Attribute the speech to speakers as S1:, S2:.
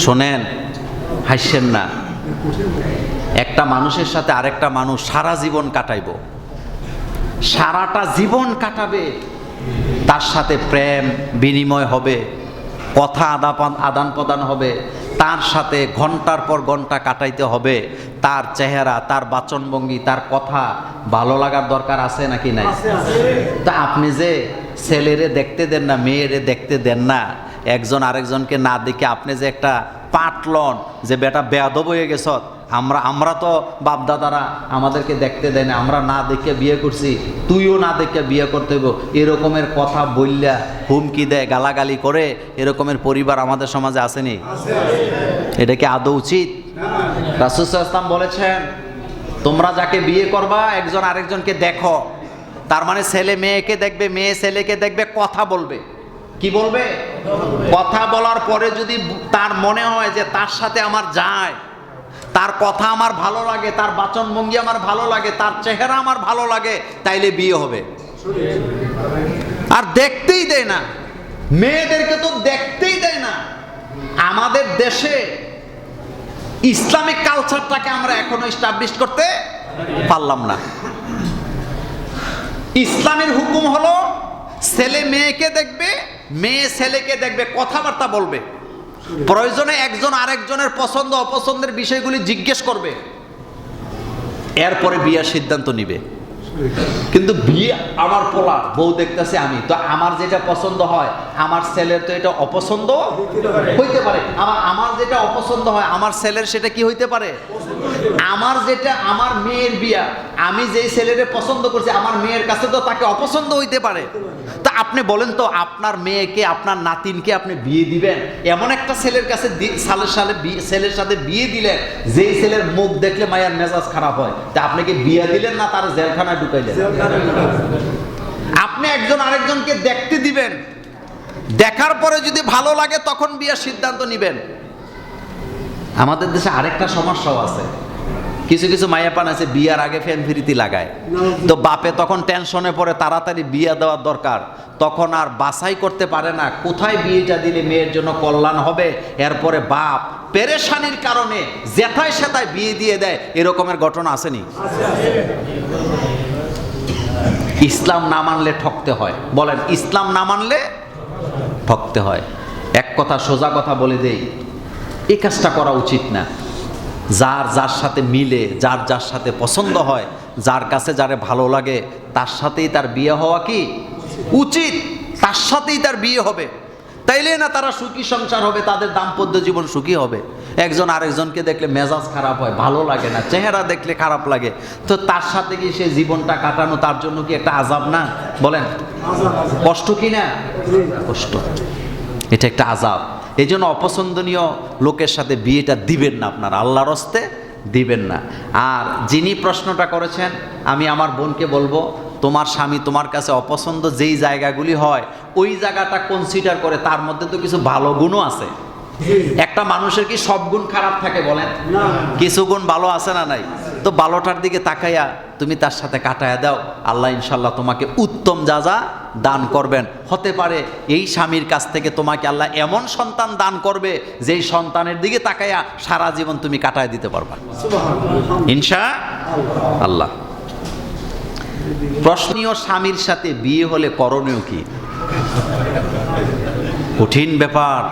S1: শোনেন, হাসছেন না। একটা মানুষের সাথে আরেকটা মানুষ সারা জীবন কাটাইব, সারাটা জীবন কাটাবে, তার সাথে প্রেম বিনিময় হবে, কথা আদান প্রদান হবে, তার সাথে ঘন্টার পর ঘন্টা কাটাইতে হবে। তার চেহারা, তার বাচনভঙ্গি, তার কথা ভালো লাগার দরকার আছে নাকি নাই? তা আপনি যে ছেলেরে দেখতে দেন না, মেয়েরে দেখতে দেন না, একজন আরেকজনকে না দেখে আপনি যে একটা পাটলন যে বেটা বেয়াদব হয়ে গেছ, আমরা তো বাপদাদারা আমাদেরকে দেখতে দেয় না, আমরা না দেখে বিয়ে করছি, তুইও না দেখে বিয়ে করতে হইব, এরকমের কথা বললা হুমকি দেয়, গালাগালি করে, এরকমের পরিবার আমাদের সমাজে আসেনি? এটা কি আদৌ উচিত? রাসূল সাল্লাল্লাহু আলাইহি ওয়াসাল্লাম বলেছেন, তোমরা যাকে বিয়ে করবা একজন আরেকজনকে দেখো। তার মানে ছেলে মেয়েকে দেখবে, মেয়ে ছেলেকে দেখবে, কথা বলবে। কি বলবে? কথা বলার পরে যদি তার মনে হয় যে তার সাথে আমার যায়, তার কথা আমার ভালো লাগে, তার বাচনভঙ্গি আমার ভালো লাগে, তার চেহারা আমার ভালো লাগে, তাইলে বিয়ে হবে। আর দেখতেই দেয় না, মেয়েদেরকে তো দেখতেই দেয় না। আমাদের দেশে ইসলামিক কালচারটাকে আমরা এখনো এস্টাবলিশ করতে পারলাম না। ইসলামের হুকুম হলো ছেলে মেয়েকে দেখবে, মেয়ে ছেলেকে দেখবে, কথাবার্তা বলবে, প্রয়োজনে একজন আরেকজনের পছন্দ অপছন্দের বিষয়গুলি জিজ্ঞেস করবে, এরপরে বিয়ের সিদ্ধান্ত নিবে। কিন্তু বিয়ে আমার পোলা বউ দেখতেছে, আমি তো আমার যেটা পছন্দ হয়, আমার ছেলের তো এটা অপছন্দ হইতে পারে, আমার যেটা অপছন্দ হয় আমার ছেলের সেটা কি হইতে পারে। আমার যেটা, আমার মেয়ের বিয়া, আমি যেই ছেলেরে পছন্দ করছি আমার মেয়ের কাছে তো তাকে অপছন্দ হইতে পারে। তা আপনি বলেন তো, আপনার মেয়েকে, আপনার নাতিনকে আপনি বিয়ে দিবেন এমন একটা ছেলের কাছে, ছেলের সাথে বিয়ে দিলেন যেই ছেলের মুখ দেখলে মায়ের মেজাজ খারাপ হয়, তা আপনি কি বিয়ে দিলেন না তার জেলখানায় ঢুকাইলেন? আপনি একজন আরেকজনকে দেখতে দিবেন, দেখার পরে যদি ভালো লাগে তখন বিয়ের সিদ্ধান্ত নিবেন। আমাদের দেশে আরেকটা সমস্যাও আছে, কিছু কিছু মায়াপান আছে বিয়ার আগে ফ্যান ফিরিতি লাগায়, তো বাপে তখন টেনশনে পড়ে, তাড়াতাড়ি বিয়ে দেওয়ার দরকার, তখন আর বাছাই করতে পারে না কোথায় বিয়েটা দিলে মেয়ের জন্য কল্যাণ হবে। এরপরে বাপ পেরেশানির কারণে যেথায় সেথায় বিয়ে দিয়ে দেয়, এরকমের ঘটনা আসেনি? ইসলাম না মানলে ঠকতে হয়। বলেন, ইসলাম না মানলে ঠকতে হয়। এক কথা, সোজা কথা বলে দেই, এই কাজটা করা উচিত না। যার যার সাথে মিলে, যার যার সাথে পছন্দ হয়, যার কাছে যারে ভালো লাগে, তার সাথেই তার বিয়ে হওয়া কি উচিত, তার সাথেই তার বিয়ে হবে। তাইলে না তারা সুখী সংসার হবে, তাদের দাম্পত্য জীবন সুখী হবে। একজন আরেকজনকে দেখলে মেজাজ খারাপ হয়, ভালো লাগে না, চেহারা দেখলে খারাপ লাগে, তো তার সাথে কি সে জীবনটা কাটানো তার জন্য কি একটা আযাব না? বলেন, কষ্ট কি না? কষ্ট, এটা একটা আযাব। এই জন্য অপছন্দনীয় লোকের সাথে বিয়েটা দিবেন না, আপনার আল্লাহর হস্তে দিবেন না। আর যিনি প্রশ্নটা করেছেন, আমি আমার বোনকে বলবো, তোমার স্বামী তোমার কাছে অপছন্দ যেই জায়গাগুলি হয়, ওই জায়গাটা কনসিডার করে, তার মধ্যে তো কিছু ভালো গুণও আছে। একটা মানুষের কি সব গুণ খারাপ থাকে? বলেন, কিছু গুণ ভালো আছে না নাই? তো ভালোটার দিকে তাকাইয়া তুমি তার সাথে কাটায়া দাও, আল্লাহ ইনশাল্লাহ তোমাকে উত্তম যা দান করবেন। হতে পারে এই স্বামীর কাছ থেকে তোমাকে আল্লাহ এমন সন্তান দান করবে, যেই সন্তানের দিকে তাকাইয়া সারা জীবন তুমি কাটায় দিতে পারবা ইনশাআল্লাহ। প্রশ্নীয় স্বামীর সাথে বিয়ে হলে করণীয় কি? কঠিন ব্যাপার।